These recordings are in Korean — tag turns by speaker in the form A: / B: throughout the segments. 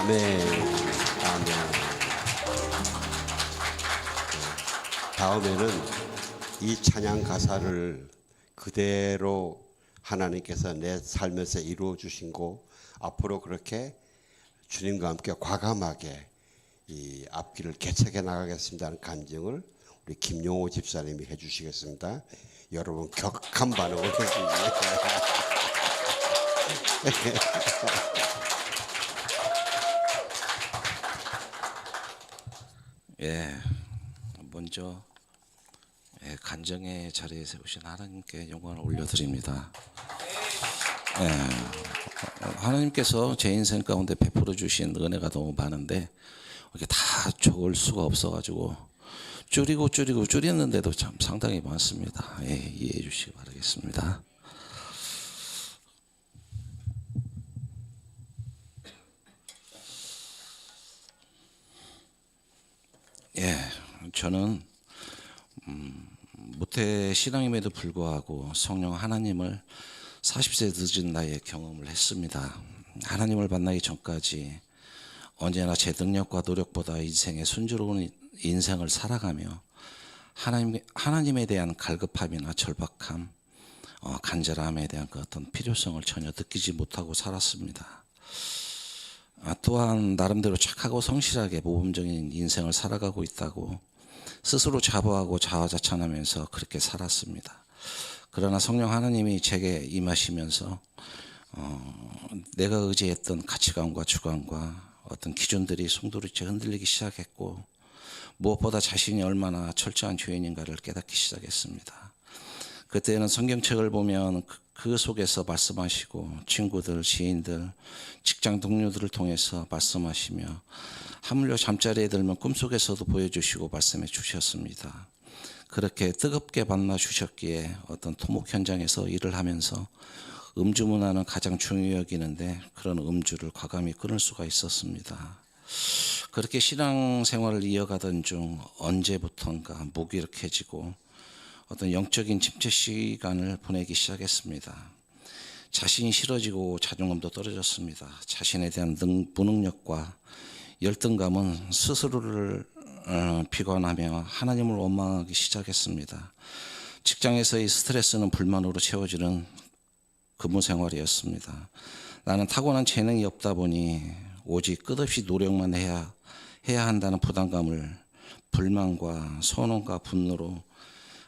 A: 아멘. 다음에는 이 찬양 가사를 그대로 하나님께서 내 삶에서 이루어 주신 거 앞으로 그렇게 주님과 함께 과감하게 이 앞길을 개척해 나가겠습니다는 간증을 우리 김용호 집사님이 해주시겠습니다. 여러분 격한 반응을 해주시기
B: 예, 먼저 간증의 자리에 세우신 하나님께 영광을 올려드립니다. 하나님께서 제 인생 가운데 베풀어 주신 은혜가 너무 많은데 이게 다 적을 수가 없어가지고 줄였는데도 참 상당히 많습니다. 이해해 주시기 바라겠습니다. 저는 모태 신앙임에도 불구하고 성령 하나님을 40세 늦은 나이에 경험을 했습니다. 하나님을 만나기 전까지 언제나 제 능력과 노력보다 인생의 순조로운 인생을 살아가며 하나님에 대한 갈급함이나 절박함, 간절함에 대한 그 어떤 필요성을 전혀 느끼지 못하고 살았습니다. 또한 나름대로 착하고 성실하게 모범적인 인생을 살아가고 있다고 스스로 자부하고 자화자찬하면서 그렇게 살았습니다. 그러나 성령 하나님이 제게 임하시면서 내가 의지했던 가치관과 주관과 어떤 기준들이 송두리째 흔들리기 시작했고 무엇보다 자신이 얼마나 철저한 죄인인가를 깨닫기 시작했습니다. 그때는 성경책을 보면 그 속에서 말씀하시고 친구들, 지인들, 직장 동료들을 통해서 말씀하시며 하물며 잠자리에 들면 꿈속에서도 보여주시고 말씀해 주셨습니다. 그렇게 뜨겁게 만나 주셨기에 어떤 토목 현장에서 일을 하면서 음주 문화는 가장 중요히 여기는데 그런 음주를 과감히 끊을 수가 있었습니다. 그렇게 신앙생활을 이어가던 중 언제부턴가 무기력해지고 어떤 영적인 침체 시간을 보내기 시작했습니다. 자신이 싫어지고 자존감도 떨어졌습니다. 자신에 대한 무능력과 열등감은 스스로를 비관하며 하나님을 원망하기 시작했습니다. 직장에서의 스트레스는 불만으로 채워지는 근무 생활이었습니다. 나는 타고난 재능이 없다 보니 오직 끝없이 노력만 해야 한다는 부담감을 불만과 선언과 분노로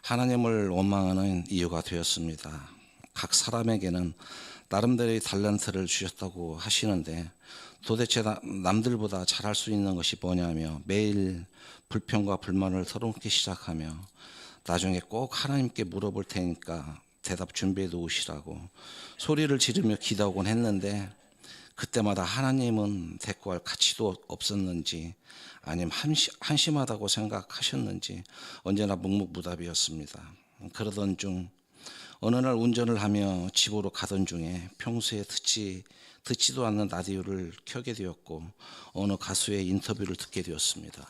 B: 하나님을 원망하는 이유가 되었습니다. 각 사람에게는 나름대로의 달란트를 주셨다고 하시는데 도대체 남들보다 잘할 수 있는 것이 뭐냐며 매일 불평과 불만을 털어놓기 시작하며 나중에 꼭 하나님께 물어볼 테니까 대답 준비해 놓으시라고 소리를 지르며 기도하곤 했는데 그때마다 하나님은 대꾸할 가치도 없었는지 아니면 한심하다고 생각하셨는지 언제나 묵묵부답이었습니다. 그러던 중 어느 날 운전을 하며 집으로 가던 중에 평소에 듣지도 않는 라디오를 켜게 되었고 어느 가수의 인터뷰를 듣게 되었습니다.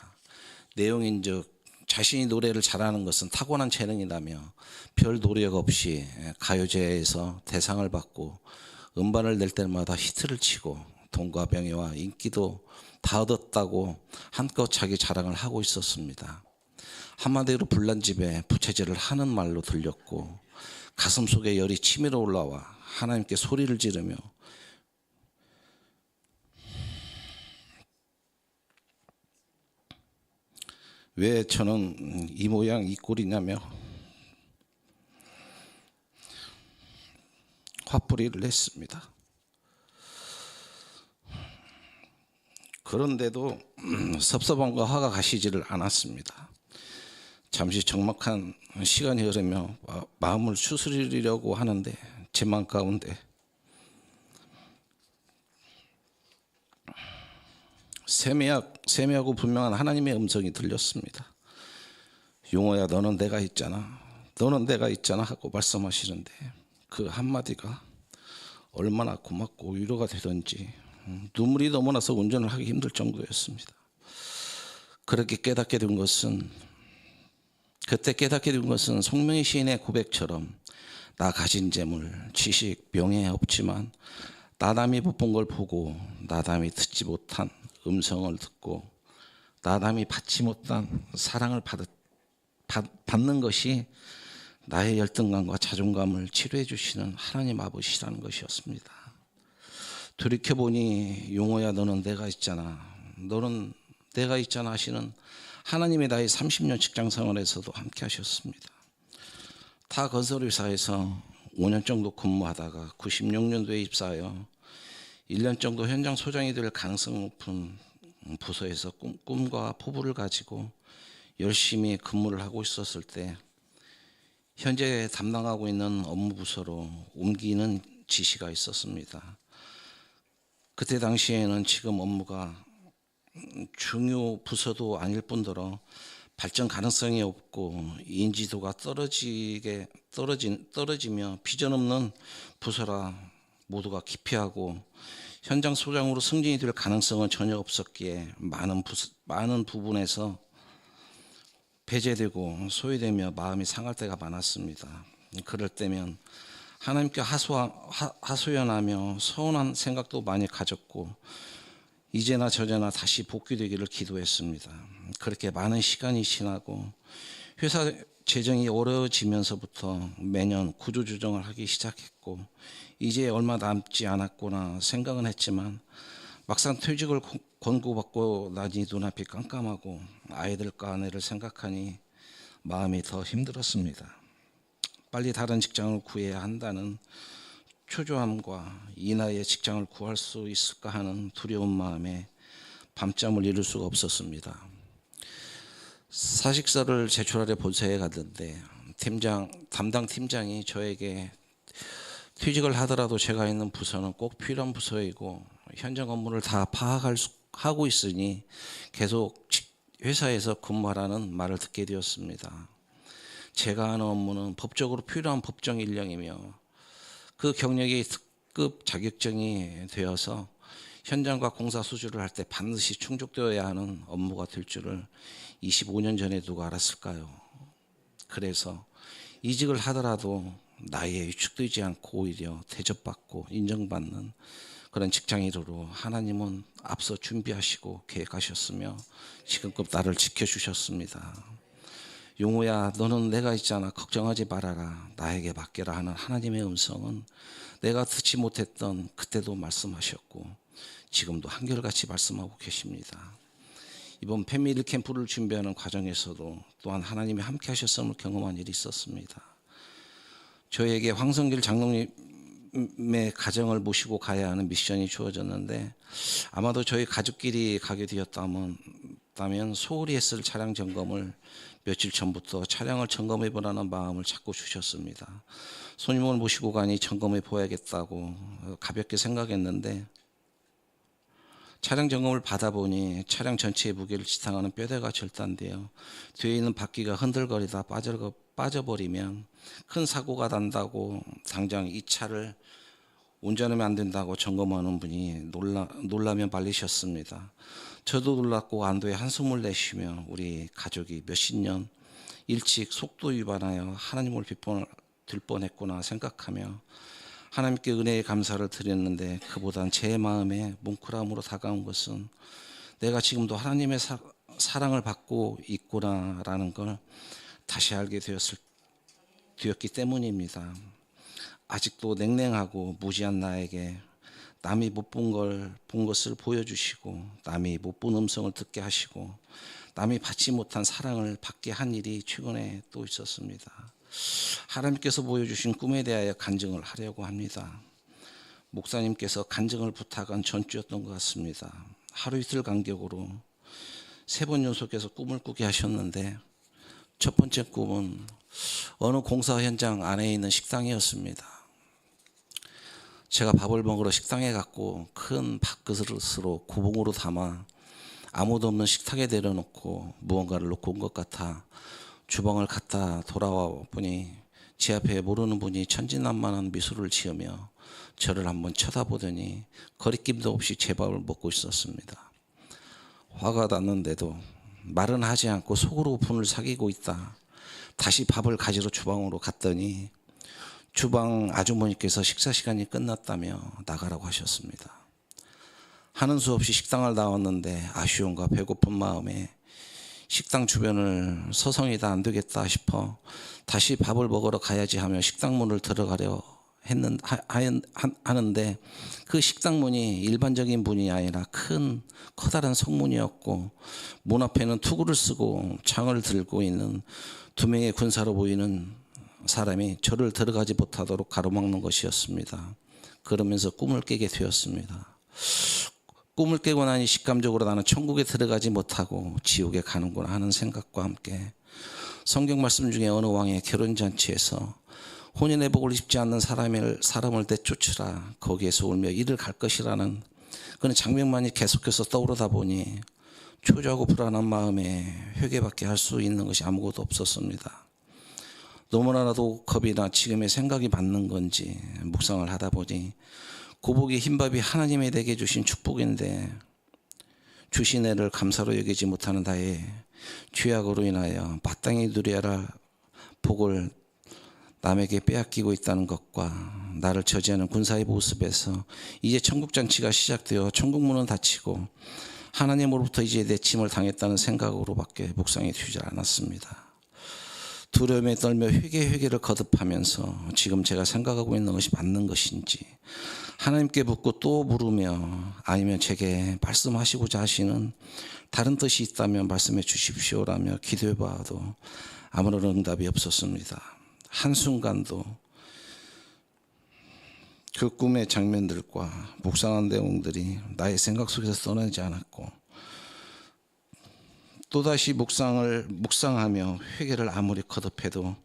B: 내용인즉 자신이 노래를 잘하는 것은 타고난 재능이라며 별 노력 없이 가요제에서 대상을 받고 음반을 낼 때마다 히트를 치고 돈과 명예와 인기도 다 얻었다고 한껏 자기 자랑을 하고 있었습니다. 한마디로 불난 집에 부채질을 하는 말로 들렸고 가슴속에 열이 치밀어 올라와 하나님께 소리를 지르며 왜 저는 이 모양 이 꼴이냐며 화풀이를 했습니다. 그런데도 섭섭함과 화가 가시지를 않았습니다. 잠시 적막한 시간이 흐르며 마음을 추스리려고 하는데 제 마음 가운데 세미하고 분명한 하나님의 음성이 들렸습니다. 용호야, 너는 내가 있잖아. 너는 내가 있잖아 하고 말씀하시는데 그 한마디가 얼마나 고맙고 위로가 되던지 눈물이 너무 나서 운전을 하기 힘들 정도였습니다. 그때 깨닫게 된 것은 송명희 시인의 고백처럼 나 가진 재물, 지식, 명예 없지만 나담이 못 본 걸 보고 나담이 듣지 못한 음성을 듣고 나담이 받지 못한 사랑을 받는 것이 나의 열등감과 자존감을 치료해 주시는 하나님 아버지라는 것이었습니다. 돌이켜보니 용호야 너는 내가 있잖아. 너는 내가 있잖아 하시는 하나님의 나의 30년 직장 생활에서도 함께 하셨습니다. 타 건설회사에서 5년 정도 근무하다가 96년도에 입사하여 1년 정도 현장 소장이 될 가능성 높은 부서에서 꿈과 포부를 가지고 열심히 근무를 하고 있었을 때 현재 담당하고 있는 업무 부서로 옮기는 지시가 있었습니다. 그때 당시에는 지금 업무가 중요 부서도 아닐 뿐더러 발전 가능성이 없고 인지도가 떨어지며 비전 없는 부서라 모두가 기피하고 현장 소장으로 승진이 될 가능성은 전혀 없었기에 많은 부분에서 배제되고 소외되며 마음이 상할 때가 많았습니다. 그럴 때면 하나님께 하소연하며 서운한 생각도 많이 가졌고 이제나 저제나 다시 복귀되기를 기도했습니다. 그렇게 많은 시간이 지나고 회사 재정이 어려워지면서부터 매년 구조조정을 하기 시작했고 이제 얼마 남지 않았구나 생각은 했지만 막상 퇴직을 권고받고 나니 눈앞이 깜깜하고 아이들과 아내를 생각하니 마음이 더 힘들었습니다. 빨리 다른 직장을 구해야 한다는 초조함과 이 나이에 직장을 구할 수 있을까 하는 두려운 마음에 밤잠을 이룰 수가 없었습니다. 사직서를 제출하려 본사에 갔는데 담당 팀장이 저에게 퇴직을 하더라도 제가 있는 부서는 꼭 필요한 부서이고 현장 업무를 다 파악하고 있으니 계속 회사에서 근무하라는 말을 듣게 되었습니다. 제가 하는 업무는 법적으로 필요한 법정 인력이며 그 경력이 특급 자격증이 되어서 현장과 공사 수주를 할 때 반드시 충족되어야 하는 업무가 될 줄을 25년 전에 누가 알았을까요? 그래서 이직을 하더라도 나이에 위축되지 않고 오히려 대접받고 인정받는 그런 직장인으로 하나님은 앞서 준비하시고 계획하셨으며 지금껏 나를 지켜주셨습니다. 용호야 너는 내가 있잖아 걱정하지 말아라 나에게 맡겨라 하는 하나님의 음성은 내가 듣지 못했던 그때도 말씀하셨고 지금도 한결같이 말씀하고 계십니다. 이번 패밀리 캠프를 준비하는 과정에서도 또한 하나님이 함께 하셨음을 경험한 일이 있었습니다. 저에게 황성길 장로님의 가정을 모시고 가야 하는 미션이 주어졌는데 아마도 저희 가족끼리 가게 되었다면 소홀히 했을 차량 점검을 며칠 전부터 차량을 점검해 보라는 마음을 자꾸 주셨습니다. 손님을 모시고 가니 점검해 보야겠다고 가볍게 생각했는데 차량 점검을 받아보니 차량 전체의 무게를 지탱하는 뼈대가 절단되어 뒤에 있는 바퀴가 흔들거리다 빠져버리면 큰 사고가 난다고 당장 이 차를 운전하면 안 된다고 점검하는 분이 놀라며 말리셨습니다. 저도 놀랐고 안도의 한숨을 내쉬며 우리 가족이 몇십 년 일찍 속도 위반하여 하나님을 들 뻔했구나 생각하며 하나님께 은혜의 감사를 드렸는데 그보단 제 마음에 뭉클함으로 다가온 것은 내가 지금도 하나님의 사랑을 받고 있구나라는 걸 다시 알게 되었기 때문입니다. 아직도 냉랭하고 무지한 나에게 남이 못 본 것을 보여주시고 남이 못 본 음성을 듣게 하시고 남이 받지 못한 사랑을 받게 한 일이 최근에 또 있었습니다. 하나님께서 보여주신 꿈에 대하여 간증을 하려고 합니다. 목사님께서 간증을 부탁한 전주였던 것 같습니다. 하루 이틀 간격으로 3번 연속해서 꿈을 꾸게 하셨는데 첫 번째 꿈은 어느 공사 현장 안에 있는 식당이었습니다. 제가 밥을 먹으러 식당에 갔고 큰 밥그릇으로 구봉으로 담아 아무도 없는 식탁에 내려놓고 무언가를 놓고 온 것 같아 주방을 갔다 돌아와 보니 제 앞에 모르는 분이 천진난만한 미소를 지으며 저를 한번 쳐다보더니 거리낌도 없이 제 밥을 먹고 있었습니다. 화가 났는데도 말은 하지 않고 속으로 분을 사귀고 있다. 다시 밥을 가지러 주방으로 갔더니 주방 아주머니께서 식사 시간이 끝났다며 나가라고 하셨습니다. 하는 수 없이 식당을 나왔는데 아쉬움과 배고픈 마음에 식당 주변을 서성이다 안 되겠다 싶어 다시 밥을 먹으러 가야지 하며 식당 문을 들어가려 하는데 그 식당 문이 일반적인 문이 아니라 큰 커다란 성문이었고 문 앞에는 투구를 쓰고 창을 들고 있는 2명의 군사로 보이는 사람이 저를 들어가지 못하도록 가로막는 것이었습니다. 그러면서 꿈을 깨게 되었습니다. 꿈을 깨고 나니 직감적으로 나는 천국에 들어가지 못하고 지옥에 가는구나 하는 생각과 함께 성경 말씀 중에 어느 왕의 결혼잔치에서 혼인의 복을 입지 않는 사람을 내쫓으라 거기에서 울며 이를 갈 것이라는 그런 장면만이 계속해서 떠오르다 보니 초조하고 불안한 마음에 회개밖에 할 수 있는 것이 아무것도 없었습니다. 너무나도 겁이 나 지금의 생각이 맞는 건지 묵상을 하다 보니 고복의 흰밥이 하나님이 내게 주신 축복인데 주신 애를 감사로 여기지 못하는 나의 죄악으로 인하여 마땅히 누려야 할 복을 남에게 빼앗기고 있다는 것과 나를 저지하는 군사의 모습에서 이제 천국잔치가 시작되어 천국문은 닫히고 하나님으로부터 이제 내침을 당했다는 생각으로밖에 묵상이 되지 않았습니다. 두려움에 떨며 회개를 거듭하면서 지금 제가 생각하고 있는 것이 맞는 것인지 하나님께 묻고 또 물으며 아니면 제게 말씀하시고자 하시는 다른 뜻이 있다면 말씀해 주십시오라며 기도해 봐도 아무런 응답이 없었습니다. 한순간도 그 꿈의 장면들과 묵상한 내용들이 나의 생각 속에서 떠나지 않았고 또다시 묵상하며 회개를 아무리 거듭해도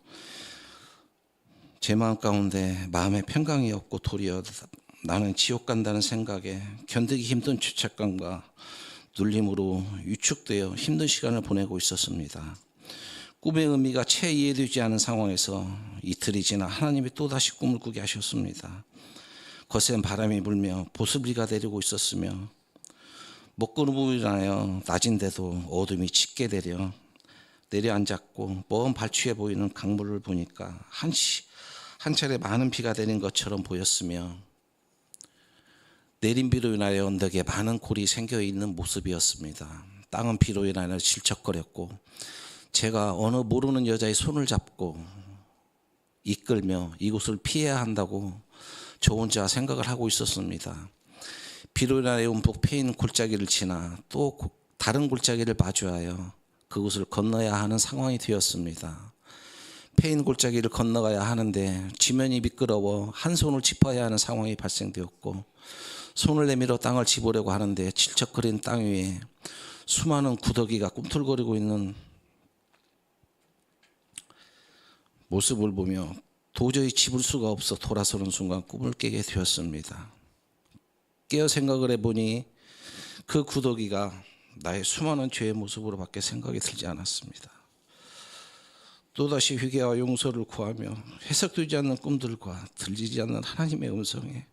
B: 제 마음 가운데 마음의 평강이 없고 도리어 나는 지옥 간다는 생각에 견디기 힘든 죄책감과 눌림으로 위축되어 힘든 시간을 보내고 있었습니다. 꿈의 의미가 채 이해되지 않은 상황에서 이틀이 지나 하나님이 또다시 꿈을 꾸게 하셨습니다. 거센 바람이 불며 보슬비가 내리고 있었으며 먹구름으로 인하여 낮인데도 어둠이 짙게 내려앉았고 먼 발치에 보이는 강물을 보니까 한 차례 많은 비가 내린 것처럼 보였으며 내린 비로 인하여 언덕에 많은 골이 생겨있는 모습이었습니다. 땅은 비로 인하여 질척거렸고 제가 어느 모르는 여자의 손을 잡고 이끌며 이곳을 피해야 한다고 저 혼자 생각을 하고 있었습니다. 비로 인하여 움푹 패인 골짜기를 지나 또 다른 골짜기를 마주하여 그곳을 건너야 하는 상황이 되었습니다. 패인 골짜기를 건너가야 하는데 지면이 미끄러워 한 손을 짚어야 하는 상황이 발생되었고 손을 내밀어 땅을 짚으려고 하는데 질척거린 땅 위에 수많은 구더기가 꿈틀거리고 있는 모습을 보며 도저히 짚을 수가 없어 돌아서는 순간 꿈을 깨게 되었습니다. 깨어 생각을 해보니 그 구더기가 나의 수많은 죄의 모습으로밖에 생각이 들지 않았습니다. 또다시 회개와 용서를 구하며 해석되지 않는 꿈들과 들리지 않는 하나님의 음성에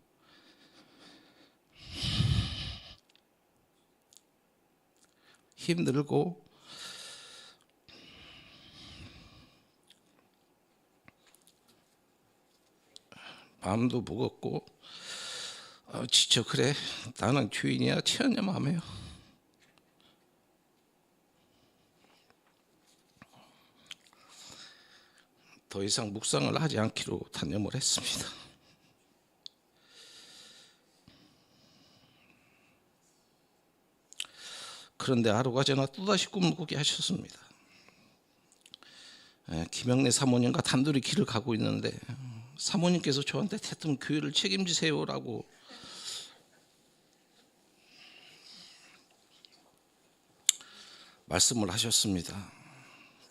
B: 힘들고 마음도 무겁고 지쳐 그래 나는 죄인이야 채였냐 마음에요. 더 이상 묵상을 하지 않기로 단념을 했습니다. 그런데 하루가 지나 또다시 꿈을 꾸게 하셨습니다. 김영래 사모님과 단둘이 길을 가고 있는데 사모님께서 저한테 대뜸 교회를 책임지세요라고 말씀을 하셨습니다.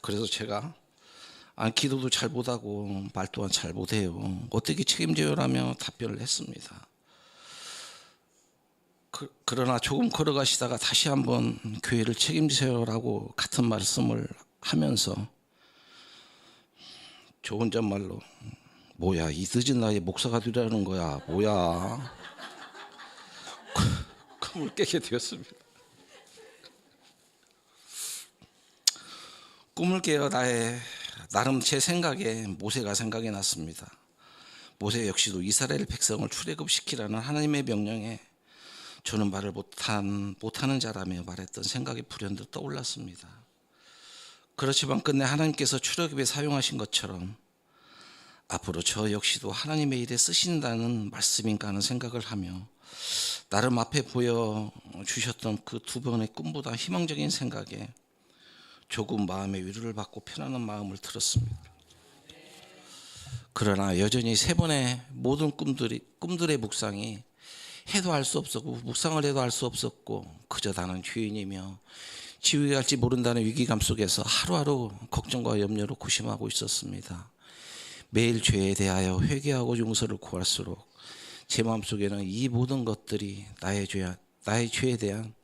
B: 그래서 제가 기도도 잘 못하고 말 또한 잘 못해요. 어떻게 책임져요라며 답변을 했습니다. 그러나 조금 걸어가시다가 다시 한번 교회를 책임지세요라고 같은 말씀을 하면서 저 혼잣말로 뭐야 이 늦은 나이에 목사가 되라는 거야 뭐야 꿈을 깨게 되었습니다. 꿈을 깨어 나름 제 생각에 모세가 생각이 났습니다. 모세 역시도 이스라엘 백성을 출애굽시키라는 하나님의 명령에 저는 말을 못하는 자라며 말했던 생각이 불현듯 떠올랐습니다. 그렇지만 끝내 하나님께서 출애굽에 사용하신 것처럼 앞으로 저 역시도 하나님의 일에 쓰신다는 말씀인가 하는 생각을 하며 나름 앞에 보여주셨던 그 두 번의 꿈보다 희망적인 생각에 조금 마음의 위로를 받고 편안한 마음을 들었습니다. 그러나 여전히 세 번의 모든 꿈들의 묵상이 해도 할 수 없었고 묵상을 해도 할 수 없었고 그저 나는 죄인이며 지옥에 갈지 모른다는 위기감 속에서 하루하루 걱정과 염려로 고심하고 있었습니다. 매일 죄에 대하여 회개하고 용서를 구할수록 제 마음속에는 이 모든 것들이 나의 죄에 대한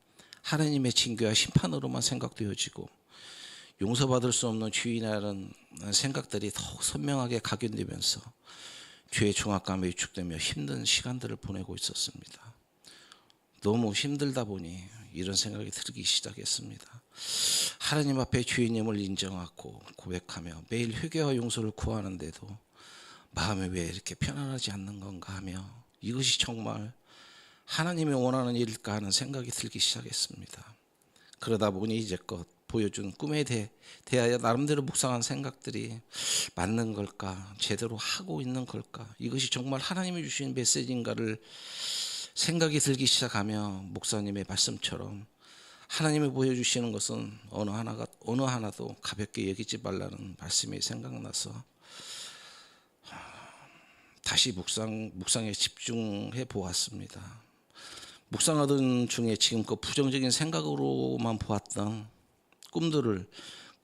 B: 하나님의 징계와 심판으로만 생각되어지고 용서받을 수 없는 죄인이라는 생각들이 더욱 선명하게 각인되면서 죄의 중압감에 위축되며 힘든 시간들을 보내고 있었습니다. 너무 힘들다 보니 이런 생각이 들기 시작했습니다. 하나님 앞에 죄인임을 인정하고 고백하며 매일 회개와 용서를 구하는데도 마음이 왜 이렇게 편안하지 않는 건가 하며 이것이 정말 하나님이 원하는 일일까 하는 생각이 들기 시작했습니다. 그러다 보니 이제껏 보여준 꿈에 대하여 나름대로 묵상한 생각들이 맞는 걸까, 제대로 하고 있는 걸까, 이것이 정말 하나님이 주신 메시지인가를 생각이 들기 시작하며 목사님의 말씀처럼 하나님이 보여주시는 것은 어느 하나도 가볍게 여기지 말라는 말씀이 생각나서 다시 묵상에 집중해 보았습니다. 묵상하던 중에 지금껏 부정적인 생각으로만 보았던 꿈들을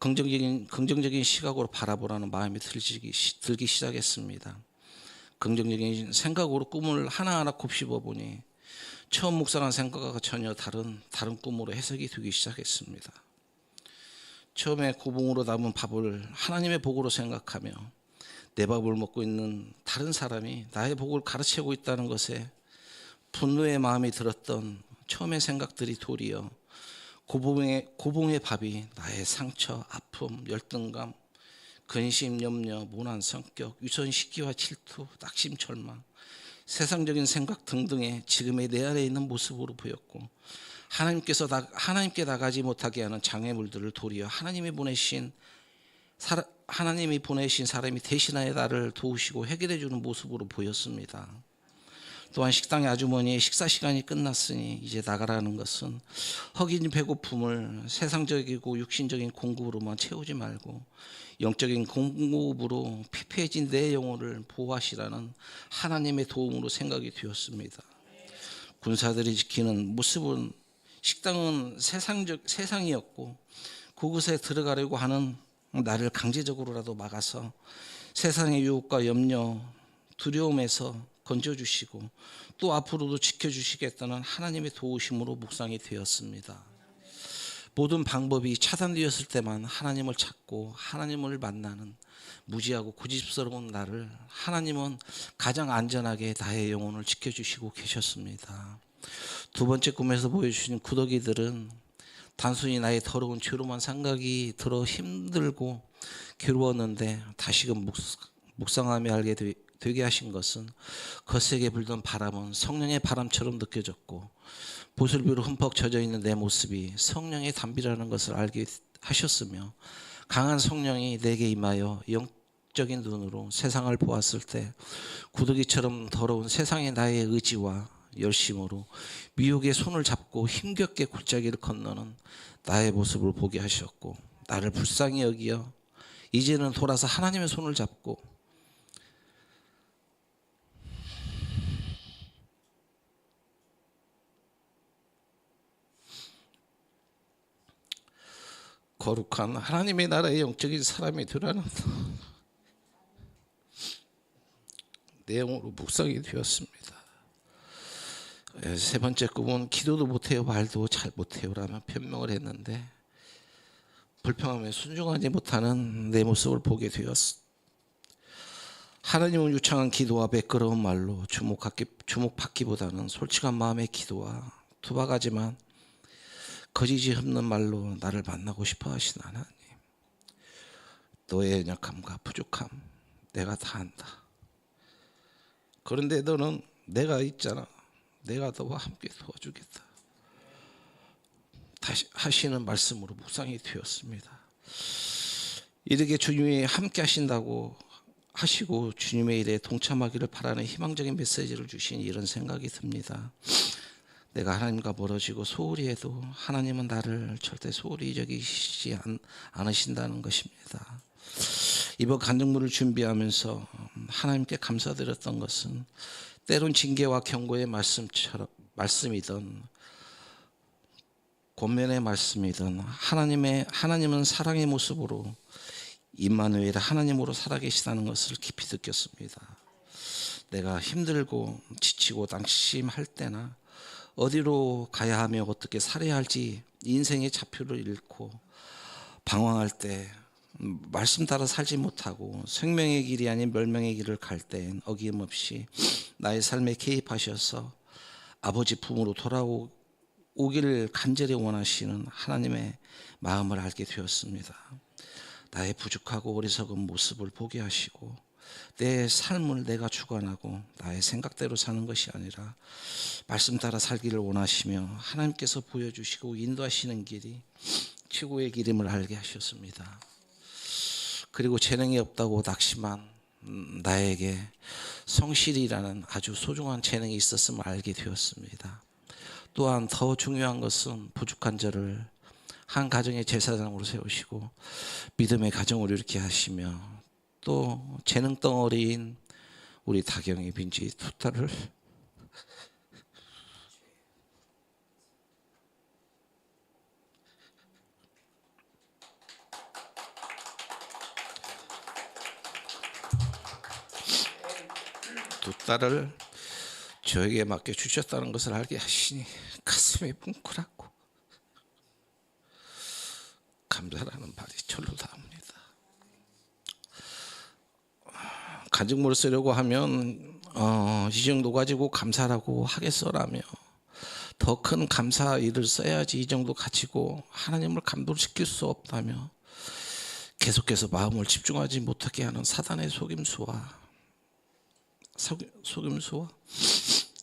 B: 긍정적인 시각으로 바라보라는 마음이 들기 시작했습니다. 긍정적인 생각으로 꿈을 하나하나 곱씹어 보니 처음 묵상한 생각과 전혀 다른 꿈으로 해석이 되기 시작했습니다. 처음에 고봉으로 담은 밥을 하나님의 복으로 생각하며 내 밥을 먹고 있는 다른 사람이 나의 복을 가르치고 있다는 것에 분노의 마음이 들었던 처음의 생각들이 도리어 고봉의 밥이 나의 상처, 아픔, 열등감, 근심, 염려, 모난 성격, 위선, 시기와 질투, 낙심, 절망, 세상적인 생각 등등의 지금의 내 안에 있는 모습으로 보였고 하나님께 나가지 못하게 하는 장애물들을 도리어 하나님이 보내신 사람이 대신하여 나를 도우시고 해결해 주는 모습으로 보였습니다. 또한 식당의 아주머니의 식사 시간이 끝났으니 이제 나가라는 것은 허긴 배고픔을 세상적이고 육신적인 공급으로만 채우지 말고 영적인 공급으로 피폐해진 내 영혼을 보호하시라는 하나님의 도움으로 생각이 되었습니다. 군사들이 지키는 모습은 식당은 세상이었고 그곳에 들어가려고 하는 나를 강제적으로라도 막아서 세상의 유혹과 염려, 두려움에서 건져주시고 또 앞으로도 지켜주시겠다는 하나님의 도우심으로 묵상이 되었습니다. 모든 방법이 차단되었을 때만 하나님을 찾고 하나님을 만나는 무지하고 고집스러운 나를 하나님은 가장 안전하게 나의 영혼을 지켜주시고 계셨습니다. 두 번째 꿈에서 보여주신 구더기들은 단순히 나의 더러운 죄로만 생각이 들어 힘들고 괴로웠는데 다시금 묵상하며 알게 되게 하신 것은 거세게 불던 바람은 성령의 바람처럼 느껴졌고 보슬비로 흠뻑 젖어 있는 내 모습이 성령의 담비라는 것을 알게 하셨으며 강한 성령이 내게 임하여 영적인 눈으로 세상을 보았을 때 구더기처럼 더러운 세상의 나의 의지와 열심으로 미혹의 손을 잡고 힘겹게 골짜기를 건너는 나의 모습을 보게 하셨고 나를 불쌍히 여기어 이제는 돌아서 하나님의 손을 잡고 거룩한 하나님의 나라의 영적인 사람이 되라는 내용으로 묵상이 되었습니다. 세 번째 꿈은 기도도 못해요 말도 잘 못해요라며 변명을 했는데 불평하며 순종하지 못하는 내 모습을 보게 되었어. 하나님은 유창한 기도와 매끄러운 말로 주목받기보다는 솔직한 마음의 기도와 투박하지만 거짓이 없는 말로 나를 만나고 싶어 하신 하나님, 너의 연약함과 부족함 내가 다 안다. 그런데 너는 내가 있잖아. 내가 너와 함께 도와주겠다. 다시 하시는 말씀으로 묵상이 되었습니다. 이렇게 주님이 함께 하신다고 하시고 주님의 일에 동참하기를 바라는 희망적인 메시지를 주신 이런 생각이 듭니다. 내가 하나님과 멀어지고 소홀히 해도 하나님은 나를 절대 소홀히 여기시지 않으신다는 것입니다. 이번 간증물을 준비하면서 하나님께 감사드렸던 것은 때론 징계와 경고의 말씀이든 권면의 말씀이든 하나님은 사랑의 모습으로 임마누엘 하나님으로 살아계시다는 것을 깊이 느꼈습니다. 내가 힘들고 지치고 낙심할 때나 어디로 가야 하며 어떻게 살아야 할지 인생의 좌표를 잃고 방황할 때 말씀 따라 살지 못하고 생명의 길이 아닌 멸망의 길을 갈 땐 어김없이 나의 삶에 개입하셔서 아버지 품으로 돌아오기를 간절히 원하시는 하나님의 마음을 알게 되었습니다. 나의 부족하고 어리석은 모습을 보게 하시고 내 삶을 내가 주관하고 나의 생각대로 사는 것이 아니라 말씀 따라 살기를 원하시며 하나님께서 보여주시고 인도하시는 길이 최고의 길임을 알게 하셨습니다. 그리고 재능이 없다고 낙심한 나에게 성실이라는 아주 소중한 재능이 있었음을 알게 되었습니다. 또한 더 중요한 것은 부족한 저를 한 가정의 제사장으로 세우시고 믿음의 가정을 이렇게 하시며 또 재능 덩어리인 우리 다경이 빈지 두 딸을 저에게 맡겨 주셨다는 것을 알게 하시니 가슴이 뭉클하고 감사라는 말이 절로 나옵니다. 간증물을 쓰려고 하면 이 정도 가지고 감사라고 하겠어라며 더 큰 감사 일을 써야지 이 정도 가지고 하나님을 감동시킬 수 없다며 계속해서 마음을 집중하지 못하게 하는 사단의 속임수와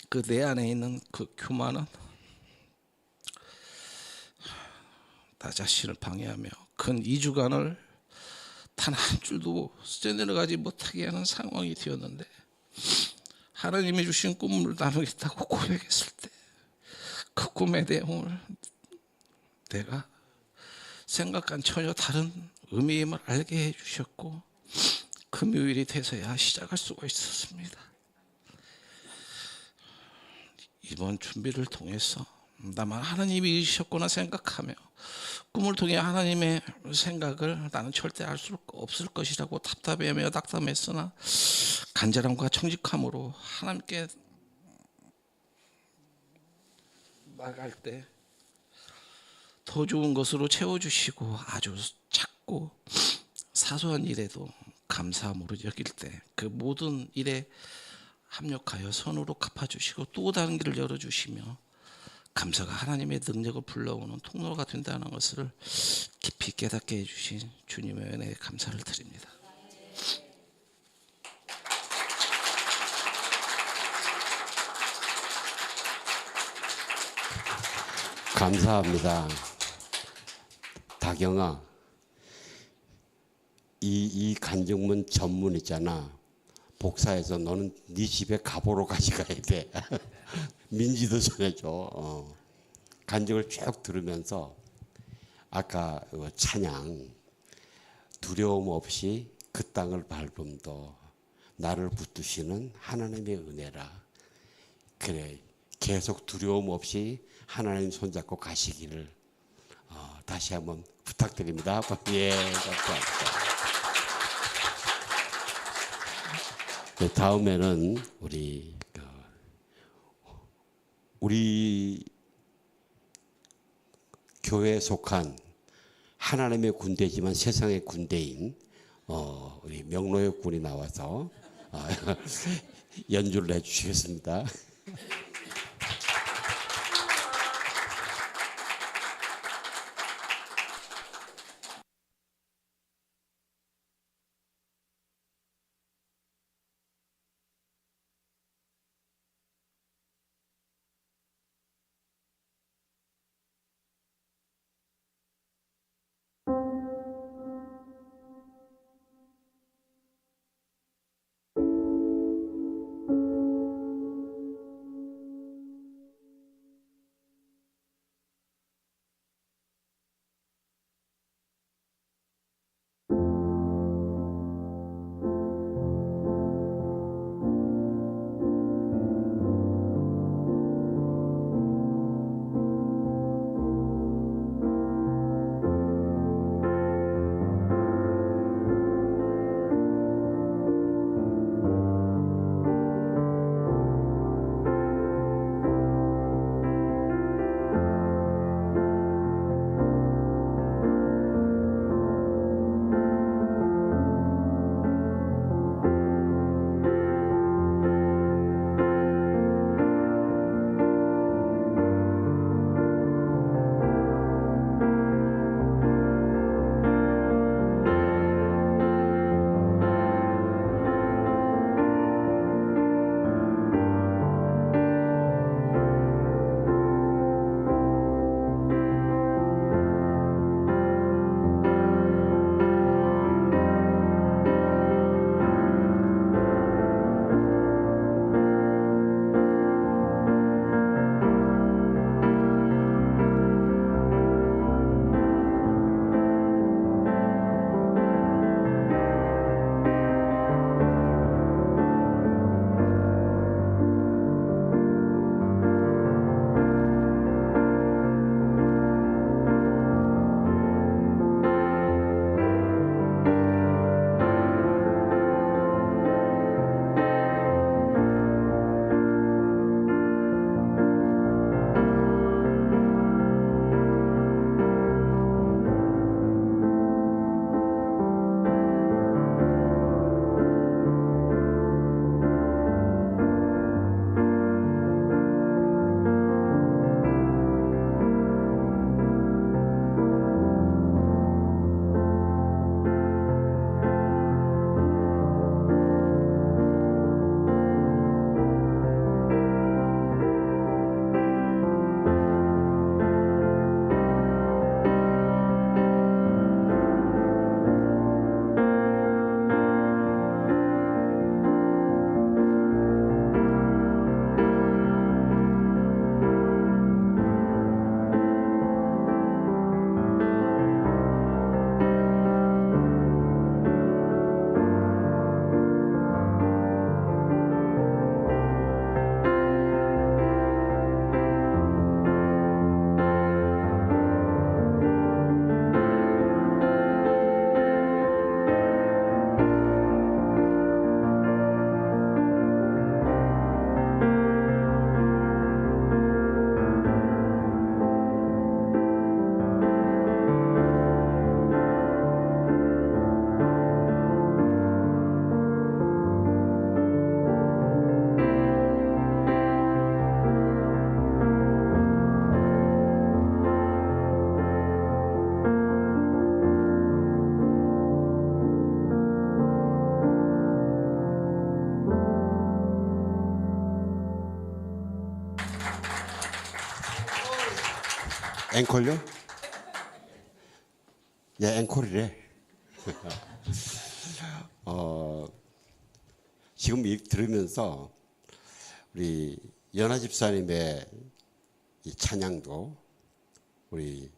B: 그 내 안에 있는 그 교만은 나 자신을 방해하며 근 2주간을 단 한 줄도 써내려가지 못하게 하는 상황이 되었는데 하나님이 주신 꿈을 나누겠다고 고백했을 때 그 꿈의 내용을 내가 생각한 전혀 다른 의미임을 알게 해주셨고 금요일이 돼서야 시작할 수가 있었습니다. 이번 준비를 통해서 나만 하나님이 이루셨구나 생각하며 꿈을 통해 하나님의 생각을 나는 절대 알 수 없을 것이라고 답답해하며 낙담했으나 간절함과 청직함으로 하나님께 나갈 때 더 좋은 것으로 채워주시고 아주 작고 사소한 일에도 감사함으로 여길 때 그 모든 일에 합력하여 선으로 갚아주시고 또 다른 길을 열어주시며 감사가 하나님의 능력을 불러오는 통로가 된다는 것을 깊이 깨닫게 해주신 주님의 은혜에 감사를 드립니다.
A: 감사합니다. 다경아, 이 간증문 전문 있잖아. 복사해서 너는 네 집에 가보러 가져가야 돼. 민지도 전해줘. 간증을 쭉 들으면서 아까 찬양 두려움 없이 그 땅을 밟음도 나를 붙드시는 하나님의 은혜라. 그래, 계속 두려움 없이 하나님 손잡고 가시기를 다시 한번 부탁드립니다. 예, 감사합니다. 네, 다음에는 우리 교회에 속한 하나님의 군대지만 세상의 군대인 우리 명로역 군이 나와서 연주를 해주시겠습니다. 앵콜요? 예, 앵콜이래. 지금 들으면서 우리 연하 집사님의 이 찬양도 우리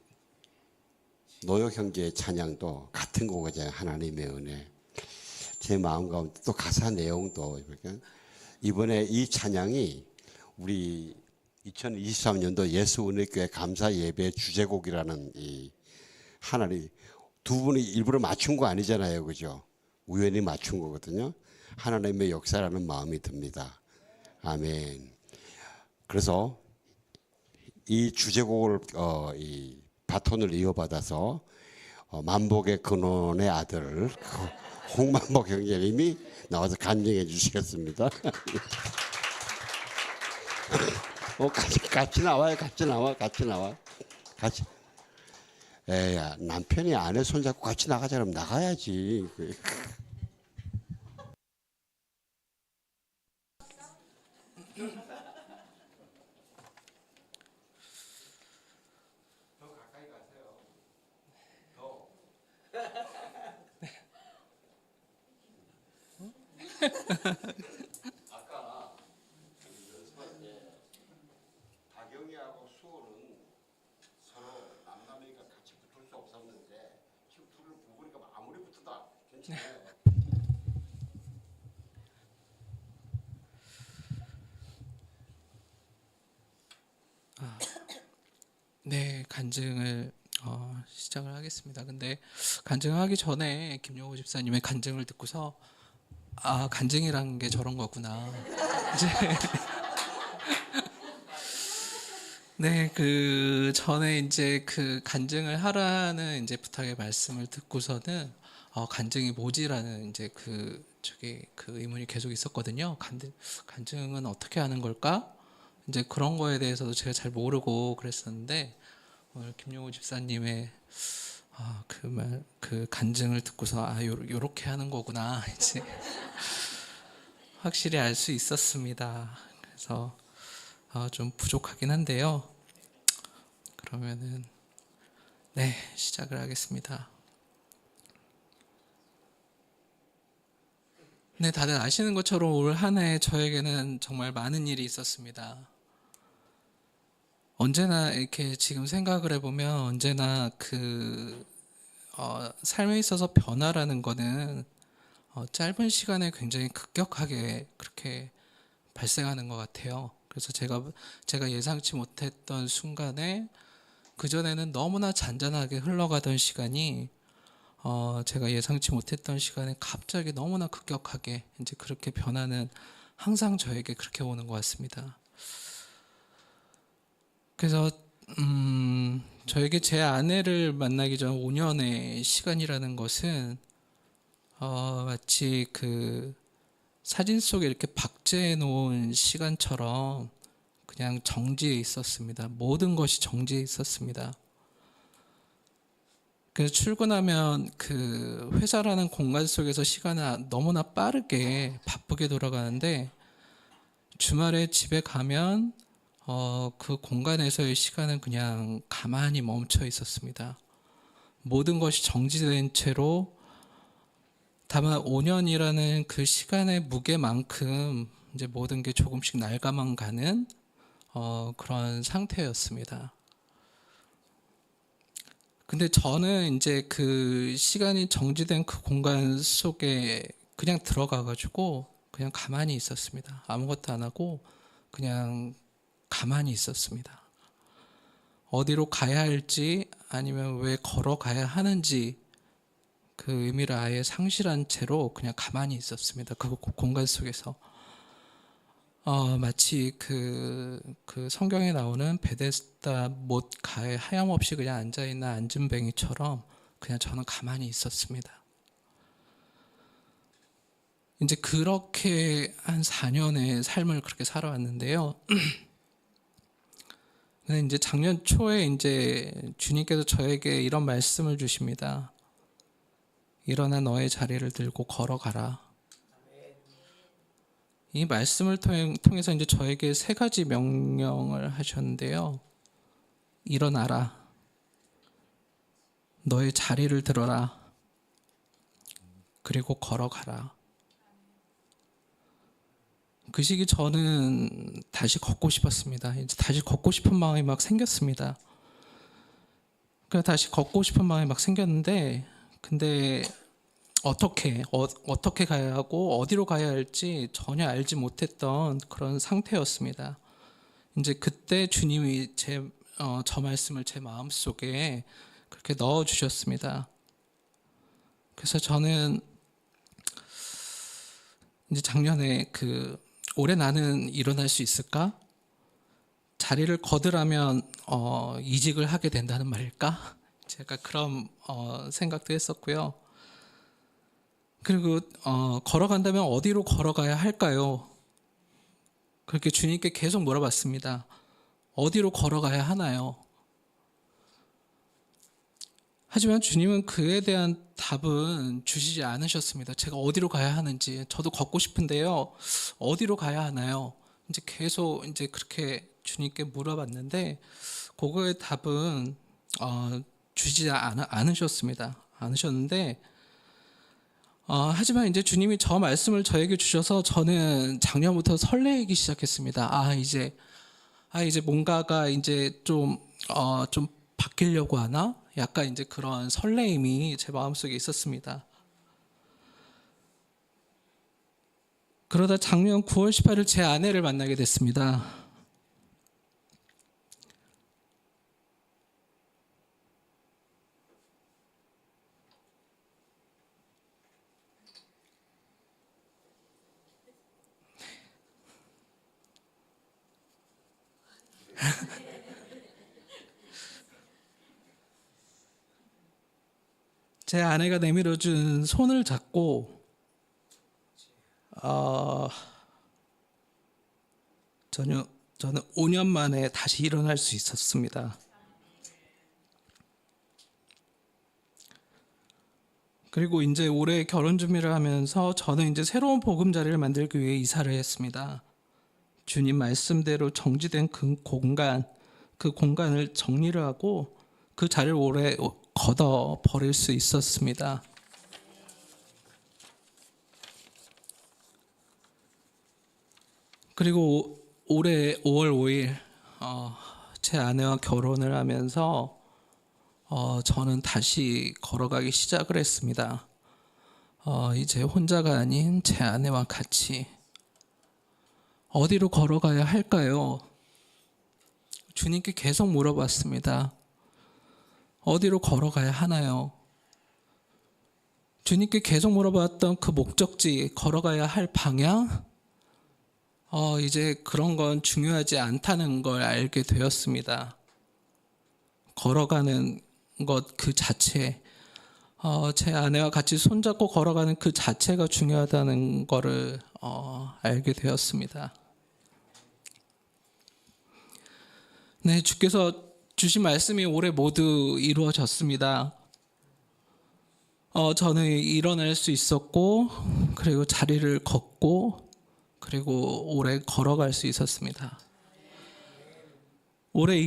A: 노역 형제의 찬양도 같은 곡이잖아요. 하나님의 은혜. 제 마음 가운데 또 가사 내용도 이렇게 이번에 이 찬양이 우리 2023년도 예수은혜교회 감사 예배 주제곡이라는 이 하나님 두 분이 일부러 맞춘 거 아니잖아요, 그죠? 우연히 맞춘 거거든요. 하나님의 역사라는 마음이 듭니다. 아멘. 그래서 이 주제곡을 이 바톤을 이어받아서 만복의 근원의 아들 홍만복 형제님이 나와서 간증해 주시겠습니다. 같이 나와요. 같이 나와. 같이. 에야 남편이 아내 손잡고 같이 나가자 그러면 나가야지. 아까 연습할 때 다경이하고 수호는 서로 남남이니까 같이 붙을 수 없었는데 지금 둘을 보니까 아무리 붙어도 괜찮아요.
C: 네, 간증을 시작을 하겠습니다. 근데 간증하기 전에 김용호 집사님의 간증을 듣고서 간증이란 게 저런 거구나. 이제 네, 그 전에 이제 그 간증을 하라는 이제 부탁의 말씀을 듣고서는 간증이 뭐지라는 이제 그 의문이 계속 있었거든요. 간증은 어떻게 하는 걸까? 이제 그런 거에 대해서도 제가 잘 모르고 그랬었는데 오늘 김용호 집사님의 그 간증을 듣고서 요렇게 하는 거구나 이제 확실히 알 수 있었습니다. 그래서 좀 부족하긴 한데요. 그러면은 네, 시작을 하겠습니다. 네, 다들 아시는 것처럼 올 한 해 저에게는 정말 많은 일이 있었습니다. 언제나 이렇게 지금 생각을 해보면 언제나 삶에 있어서 변화라는 거는 짧은 시간에 굉장히 급격하게 그렇게 발생하는 것 같아요. 그래서 제가 예상치 못했던 순간에 그전에는 너무나 잔잔하게 흘러가던 시간이 제가 예상치 못했던 시간에 갑자기 너무나 급격하게 이제 그렇게 변하는 항상 저에게 그렇게 오는 것 같습니다. 그래서 저에게 제 아내를 만나기 전 5년의 시간이라는 것은 마치 그 사진 속에 이렇게 박제해 놓은 시간처럼 그냥 정지해 있었습니다. 모든 것이 정지해 있었습니다. 그래서 출근하면 그 회사라는 공간 속에서 시간은 너무나 빠르게 바쁘게 돌아가는데 주말에 집에 가면 그 공간에서의 시간은 그냥 가만히 멈춰 있었습니다. 모든 것이 정지된 채로 다만 5년이라는 그 시간의 무게만큼 이제 모든 게 조금씩 낡아만 가는 그런 상태였습니다. 근데 저는 이제 그 시간이 정지된 그 공간 속에 그냥 들어가가지고 그냥 가만히 있었습니다. 아무것도 안 하고 그냥 가만히 있었습니다. 어디로 가야 할지 아니면 왜 걸어가야 하는지 그 의미를 아예 상실한 채로 그냥 가만히 있었습니다. 그 공간 속에서 마치 그 성경에 나오는 베데스다 못가에 하염없이 그냥 앉아있는 안진뱅이처럼 그냥 저는 가만히 있었습니다. 이제 그렇게 한 4년의 삶을 그렇게 살아왔는데요. 근데 이제 작년 초에 이제 주님께서 저에게 이런 말씀을 주십니다. 일어나 너의 자리를 들고 걸어가라. 이 말씀을 통해서 이제 저에게 3가지 명령을 하셨는데요. 일어나라. 너의 자리를 들어라. 그리고 걸어가라. 그 시기 저는 다시 걷고 싶었습니다. 이제 다시 걷고 싶은 마음이 막 생겼습니다. 그래서 다시 걷고 싶은 마음이 막 생겼는데, 근데 어떻게 가야 하고 어디로 가야 할지 전혀 알지 못했던 그런 상태였습니다. 이제 그때 주님이 저 말씀을 제 마음속에 그렇게 넣어 주셨습니다. 그래서 저는 이제 작년에 올해 나는 일어날 수 있을까? 자리를 거두라면 이직을 하게 된다는 말일까? 제가 그런 생각도 했었고요. 그리고 걸어간다면 어디로 걸어가야 할까요? 그렇게 주님께 계속 물어봤습니다. 어디로 걸어가야 하나요? 하지만 주님은 그에 대한 답은 주시지 않으셨습니다. 제가 어디로 가야 하는지, 저도 걷고 싶은데요. 어디로 가야 하나요? 이제 계속 이제 그렇게 주님께 물어봤는데, 그거의 답은 주시지 않으셨습니다. 않으셨는데, 하지만 이제 주님이 저 말씀을 저에게 주셔서 저는 작년부터 설레기 시작했습니다. 이제 뭔가가 이제 좀 바뀌려고 하나? 약간 이제 그런 설레임이 제 마음속에 있었습니다. 그러다 작년 9월 18일 제 아내를 만나게 됐습니다. 제 아내가 내밀어준 손을 잡고 저는 5년 만에 다시 일어날 수 있었습니다. 그리고 이제 올해 결혼 준비를 하면서 저는 이제 새로운 보금자리를 만들기 위해 이사를 했습니다. 주님 말씀대로 정지된 그 공간을 정리를 하고 그 자리를 올해 걷어 버릴 수 있었습니다. 그리고 올해 5월 5일 제 아내와 결혼을 하면서 저는 다시 걸어가기 시작을 했습니다. 이제 혼자가 아닌 제 아내와 같이 어디로 걸어가야 할까요? 주님께 계속 물어봤습니다. 어디로 걸어가야 하나요? 주님께 계속 물어봤던 그 목적지, 걸어가야 할 방향, 이제 그런 건 중요하지 않다는 걸 알게 되었습니다. 걸어가는 것 그 자체, 제 아내와 같이 손잡고 걸어가는 그 자체가 중요하다는 거를 알게 되었습니다. 네, 주께서 주신 말씀이 올해 모두 이루어졌습니다. 저는 일어날 수 있었고, 그리고 자리를 걷고, 그리고 올해 걸어갈 수 있었습니다. 올해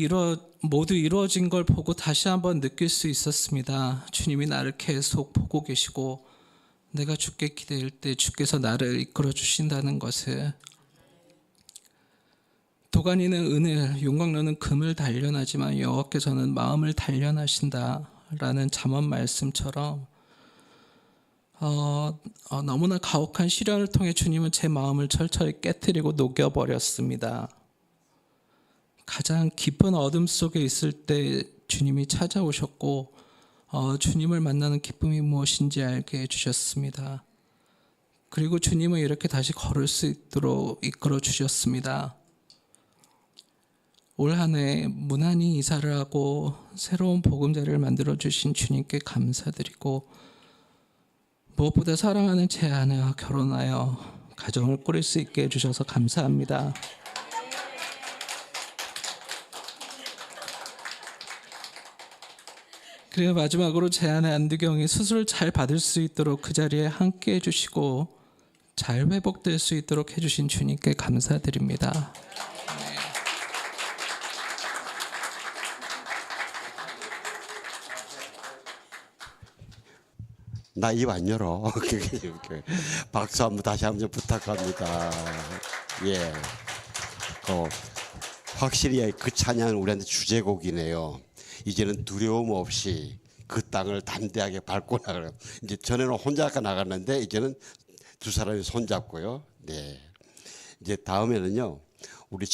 C: 모두 이루어진 걸 보고 다시 한번 느낄 수 있었습니다. 주님이 나를 계속 보고 계시고, 내가 주께 기댈 때 주께서 나를 이끌어 주신다는 것을, 도가니는 은을, 용광로는 금을 단련하지만 여호와께서는 마음을 단련하신다라는 잠언 말씀처럼 너무나 가혹한 시련을 통해 주님은 제 마음을 철저히 깨트리고 녹여버렸습니다. 가장 깊은 어둠 속에 있을 때 주님이 찾아오셨고 주님을 만나는 기쁨이 무엇인지 알게 해주셨습니다. 그리고 주님은 이렇게 다시 걸을 수 있도록 이끌어 주셨습니다. 올 한 해 무난히 이사를 하고 새로운 보금자리를 만들어 주신 주님께 감사드리고, 무엇보다 사랑하는 제 아내와 결혼하여 가정을 꾸릴 수 있게 해주셔서 감사합니다. 그리고 마지막으로 제 아내 안두경이 수술을 잘 받을 수 있도록 그 자리에 함께 해주시고 잘 회복될 수 있도록 해주신 주님께 감사드립니다.
A: 나 입 안 열어. 박수 한번 다시 한번 부탁합니다. 예. 확실히 그 찬양은 우리한테 주제곡이네요. 이제는 두려움 없이 그 땅을 담대하게 밟고 나가요. 이제 전에는 혼자 나갔는데 이제는 두 사람이 손잡고요. 네. 이제 다음에는요.